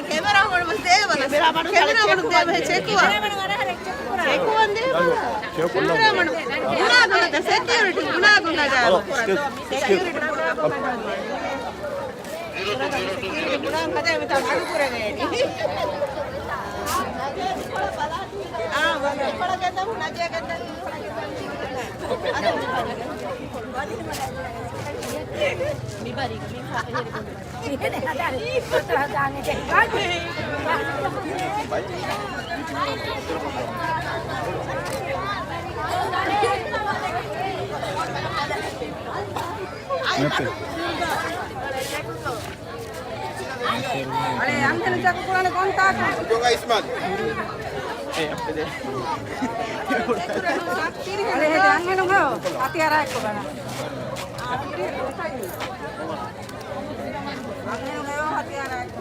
Camera Vale, antes de kurang kontak. Juga Isman. Vale, jangan nunggu. Hati arah ko bana. Hati arah ko.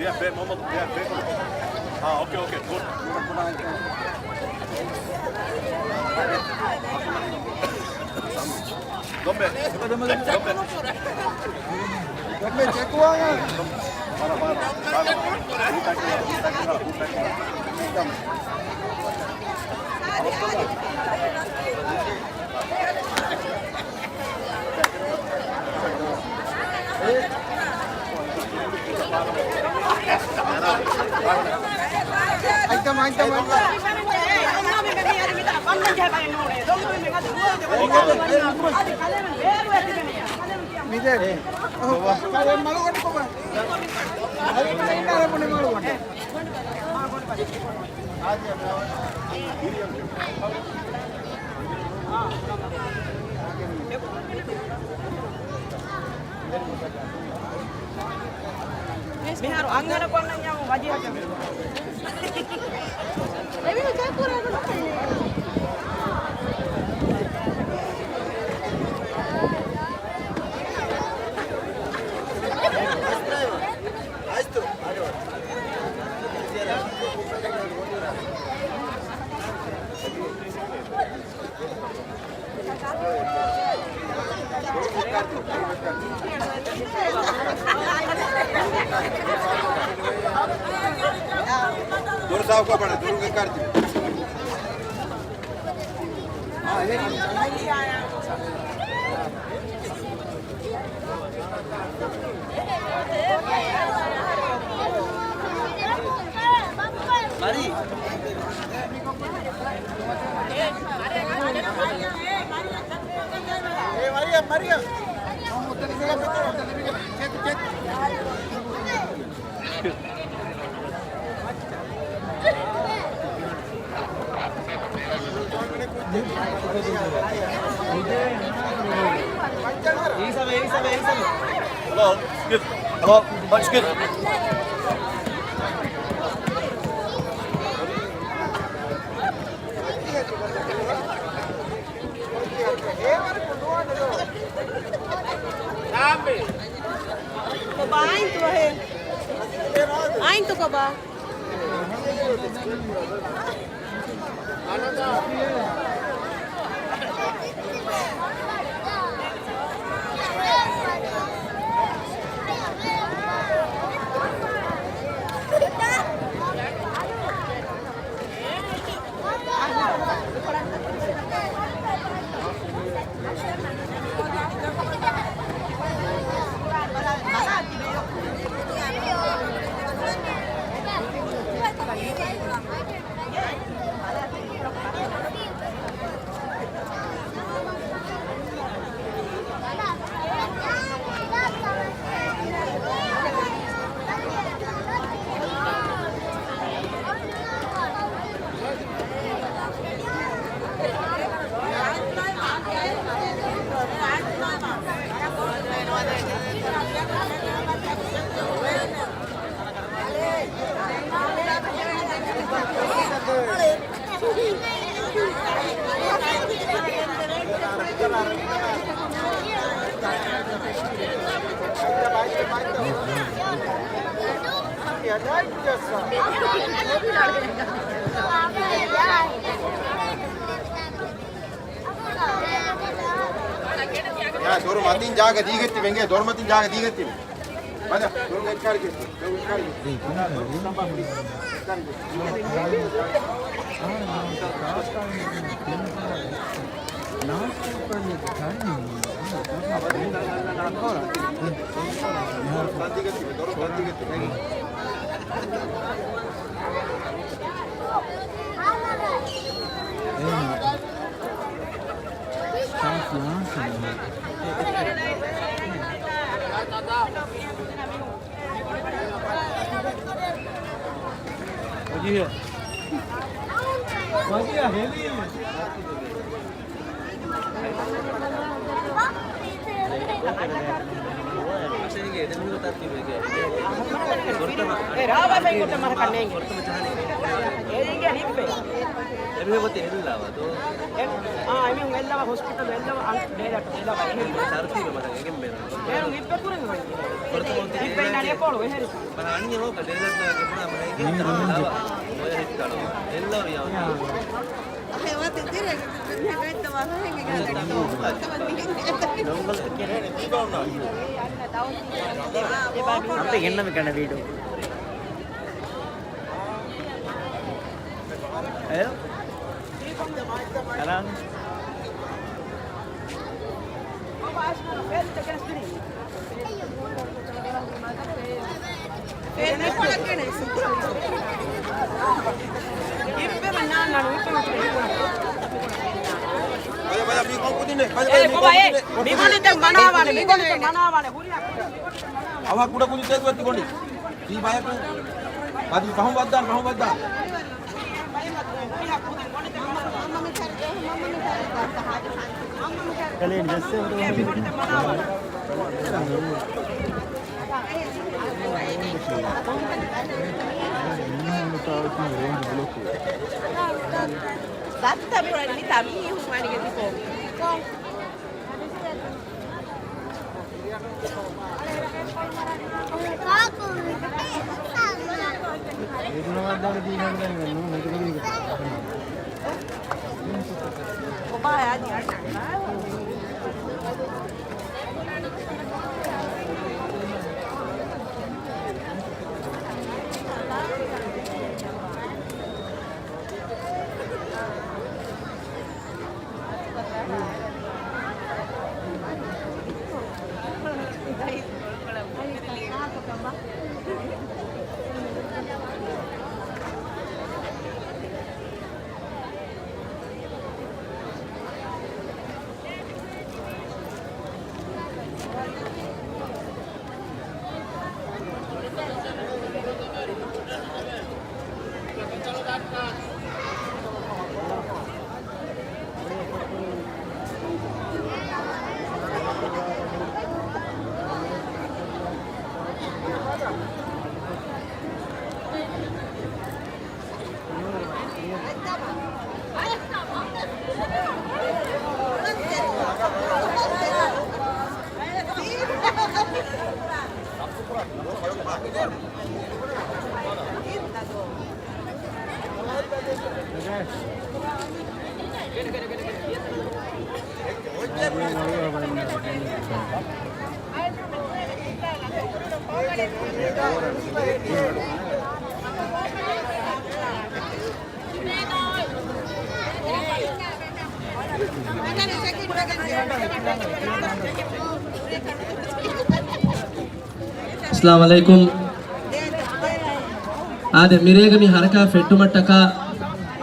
Dia be Muhammad dia be. हाँ okay okay good dombe cekuangan Biar angin apa nanya wajib aja. Tapi lu cek kurang apa ini? दूर साहब को पड़े दूर के कर दी Mari Maria Maria Hello, good. Hello, much good. Coba ain tu hai. Ain tu coba. Ya, doro matin jaga digetti benge, doro matin jaga digetti. Mana, doro ekar gitu. Doro ekar gitu. Awak kuda kunci tes buat kondi. Di bayar tu. Bagi paham badan, paham badan. Kalian jasa Data per vitamine umane che tipo. अस्सलाम वालेकुम आदे मिरेग मी हरका फेट्टुमट्टका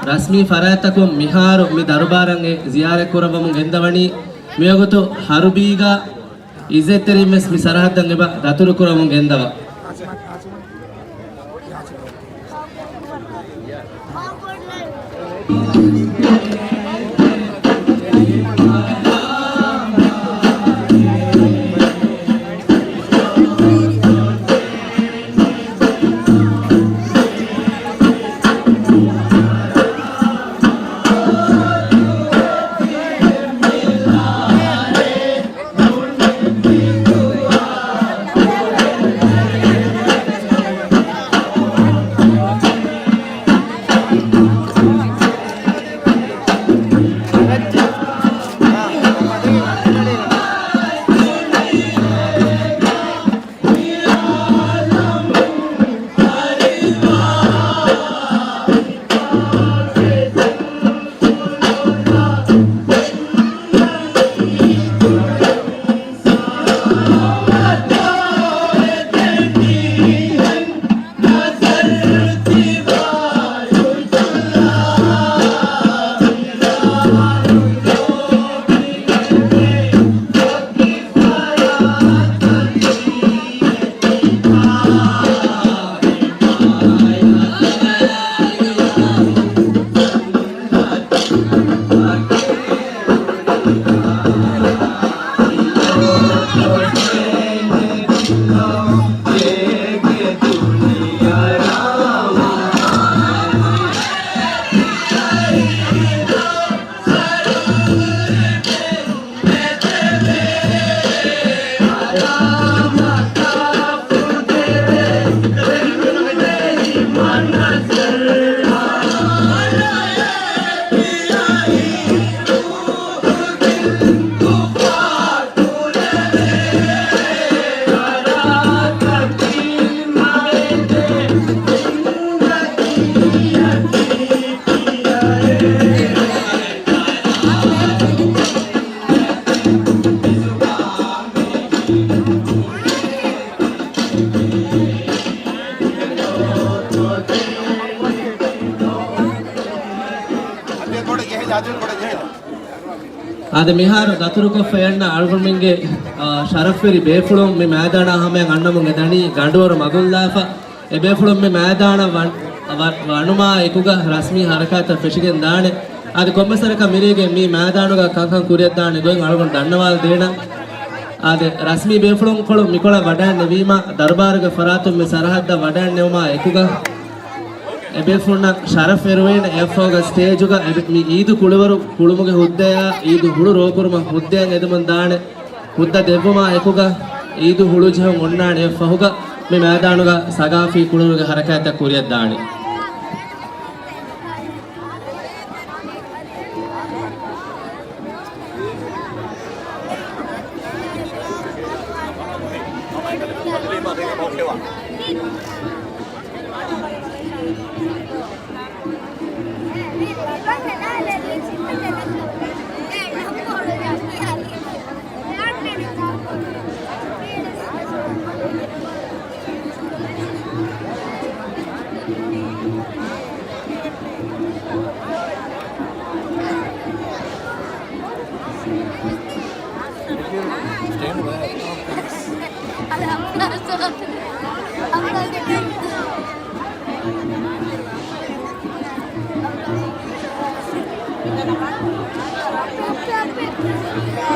रस्मी फरायतको मिहार मी दरबारंगे जियारे कोरबमु ಗೆಂದವಣಿ मियगतो हरुबीगा इजेत्तरी mess मी सरहद्दंगे बा दतुरु कोरबमु ಗೆಂದವ අදින් කොට ජෙහෙන ආද මිහාර දතුරු කොෆ යන්න අල්ගොමින්ගේ ශරෆ්ෆෙරි බේෆුලොම් මේ මෑදාන අහමෙන් අන්නමුන් එදණි ගඬවර මගුල්ලාෆා ඒ බේෆුලොම් මේ මෑදාන වනුමා එකුග රස්මී හරකාත ෆෙෂිගෙන් දානේ ආද කොම්මසරක මිරිගේ මේ මෑදානුග කංකං කුරියක් දානේ ගොන් අල්ගොන් දන්නවාල් දේන ආද රස්මී බේෆුලොම් කොළ මිකොළ වඩාන් නෙවීම දර්බාරග ෆරාතුම් මේ සරහද්ද වඩාන් නෙවමා එකුග එබෙෆුන්න ශරෆ් එරුවෙන එෆෝග ස්ටේජ් උග මේ ඊදු කුළවරු කුළුමුගේ හුද්දය ඊදු හුළු රෝකුරුම හුද්දයන් එදමන් දාන හුද්ද දෙවමා එකුග ඊදු හුළු ජහම් ඔන්නාන එෆහුග මේ මෑදානුග සගාෆී කුළුරුගේ හරකයත් කුරියක් දානේ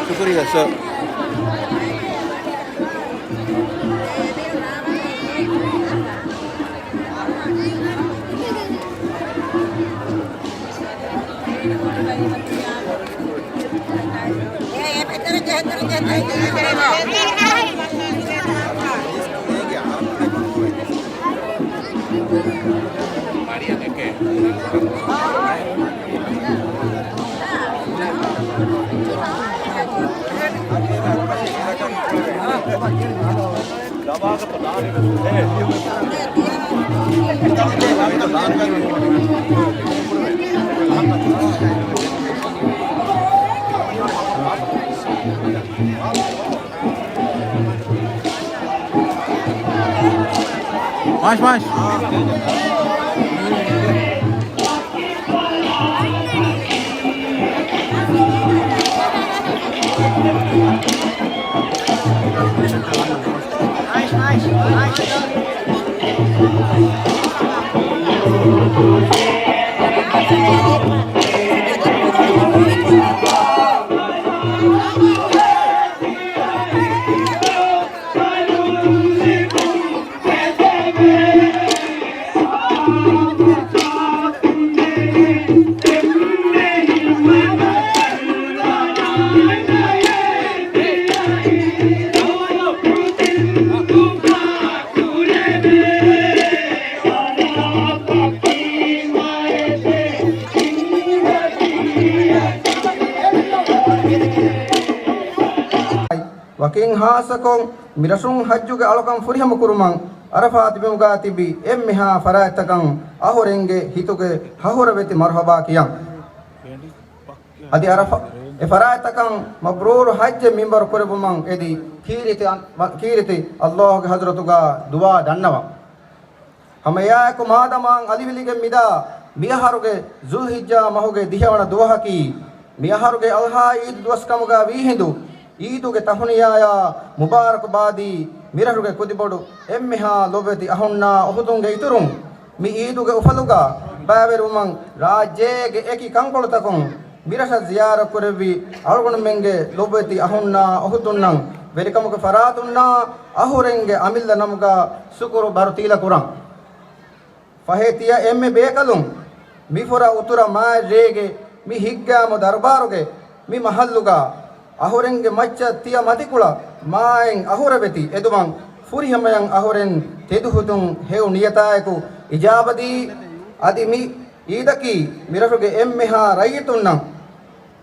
Syukurilah, Sir. Mais. Waking hasakong mirasung hajjuge alokam furiham kurumang Arafat bimuga tibi emmiha faraitakang ahorenge hituge hahoraveti marhaba kiyang adi arafa e faraitakang mabrur hajj mimbar kurubumang edi kiriti Allah ge hazratuga dua dannawa hamaya ko madamang alivilige mida miharuge zulhijja mahuge dihawana duwahaki miharuge alha id duwaskamuga wihindu ඊදුගේ තහුනියාය මුබාරක්බාදී මිරහුගේ කුදිබොඩු එම්මිහා ලොබෙති අහුන්නා ඔහුතුන්ගේ ඉතුරුන් මි ඊදුගේ උෆලුගා බෑවෙරුමන් රාජ්‍යයේ එකි කංකොලතකුන් මිරහ ziyaර කුරවි අල්ගොණ මෙන්ගේ ලොබෙති අහුන්නා ඔහුතුන්නම් වෙරිකමුගේ ෆරාතුන්නා අහුරෙන්ගේ අමිල්ල නමුගා සුකුරු බරුතීල කුරන් ෆහෙතිය එම්මෙ බේකලුන් මිෆොරා උතුර මාජේගේ මි හිග්ගාම දර්බාරුගේ මි මහල්ලුගා ahorenge macca tiya matikula maen ahorabeti eduman furihamayan ahoren teduhutun heu niyataeku ijabadi adimi idaki miraruge emmeha rayitunnan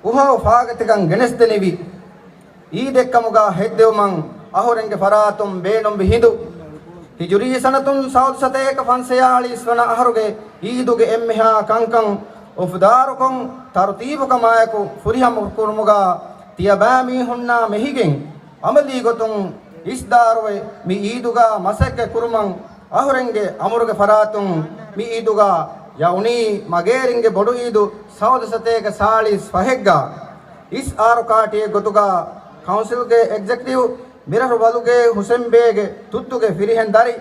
uha faagatikan genesdenevi idekkamuga heddewman ahorenge faratum beenum bihindu hijuri sanatun saud sateka 540 wana aharuge iduge emmeha kankan ofdarukum tartibukamaeku furiham kurmuga තියබෑමි හුන්නා මෙහිගෙන් අමලී ගොතුන් ඉස්දාරුවේ මි ඊදුගා මසෙක්ක කුරුමන් අහුරෙන්ගේ අමුරුගේ ෆරාතුන් මි ඊදුගා ya uni mageringe bodu idu sawdasateka salis fahegga is aro kaatiye gotuga council ge executive miraru waluge husenbege tuttuge firihen dari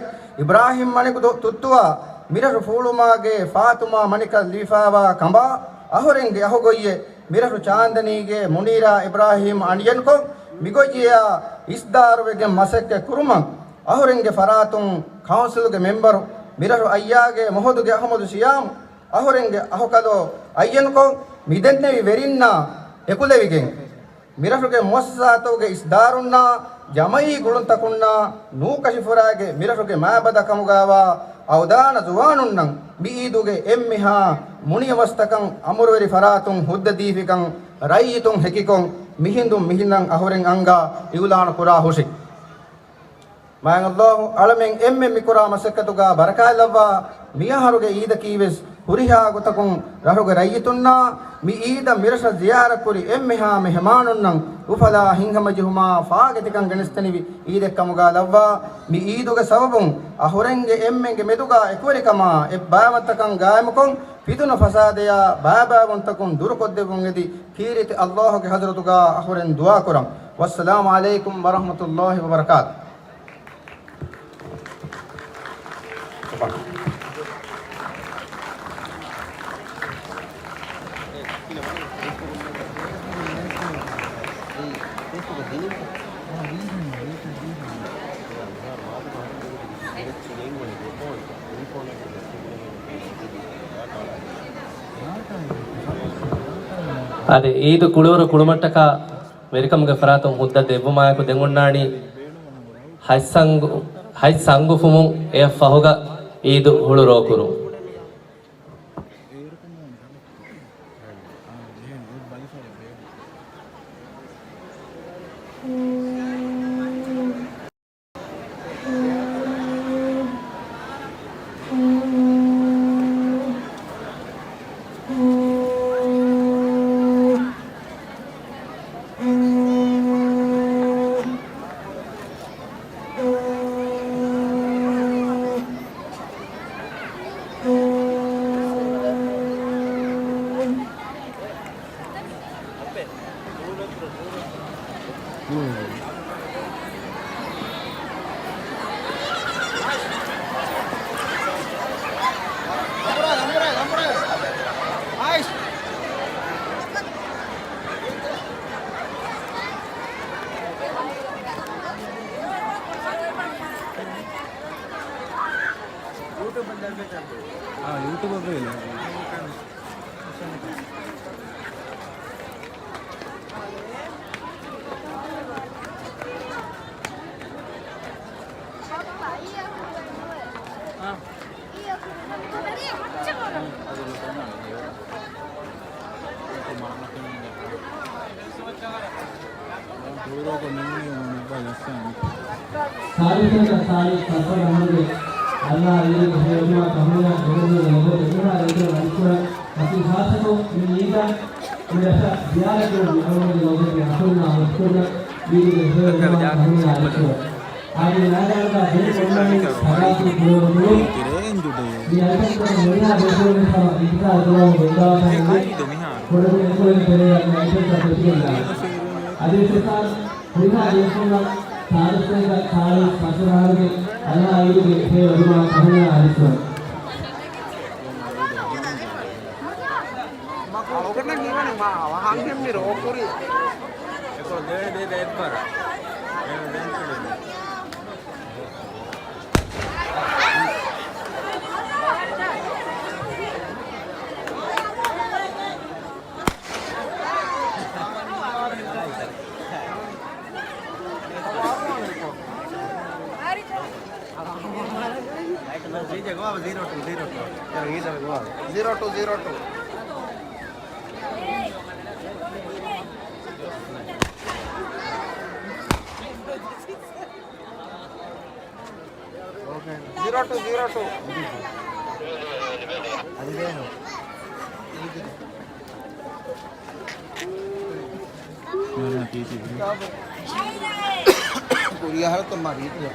ibrahim maniku tuttuwa miraru fulumage fatuma manika lifawa kamba ahorenge ahogoye miraru chandanige munira ibrahim aniyanko migojiya isdarwege masekke kuruma ahorenge faratun council ge member miraru ayyage mohoduge ahmadu siyam ahorenge ahokado ayyanko midennevi verinna ekulevigen miraruge muassasatoge isdarunna jamai guluntakunna nuukashifurage miraruge maabada kamugawa awdana zuwanunnan biiduge emmiha muniyawastakam amurveri faratun huddadifikan rayitun hekikon mihindum mihinnan ahoren anga iulana kura husi maang Allah alamen emme mikura masakkatuga barakalawa miyaharuge ida kiwes huriha gotakun rahuge rayitunna mi ida mirasa ziyara kuri emmeha mehmanunnan ufala hingamajhuma faagetikan ganistanivi ide kamuga lavva mi iduge sababun ahorenge emmenge meduga ekwerikama e baamatakan gaamukon piduna fasadeya baabawontakun durukoddebun edi kiriti Allahge hadratuga ahoren dua kuram wassalamu alaikum warahmatullahi wabarakatuh. ಅದೇ ಈದು ಕುಳುವರು ಕುಳುಮಟ್ಟಕ ವೆರಿಕಮ್ಗೆ ಫರಾತಂ ಹುದ್ದ ದೆವ್ವಮಾಯಕು ದೆಂಗುಣ್ಣಾಣಿ high Sangu ಫುಮು A ಫಹುಗ ಈದು ಹುಳು ರೋಕುರು Kuliah itu mari itu.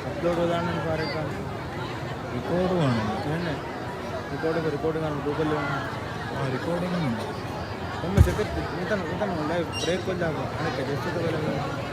Upload ചെയ്താണെന്ന് പറയാം record വേണം പിന്നെ റിക്കോർഡിംഗ് ആണ് ഗൂഗിളിൽ വേണം റിക്കോർഡിംഗ് ഉണ്ട് ಒಮ್ಮೆ ಜಗತ್ತು ಇಂತ ಬ್ರೇಕ್ ಬಂದಾಗ ಅದಕ್ಕೆ ಎಷ್ಟು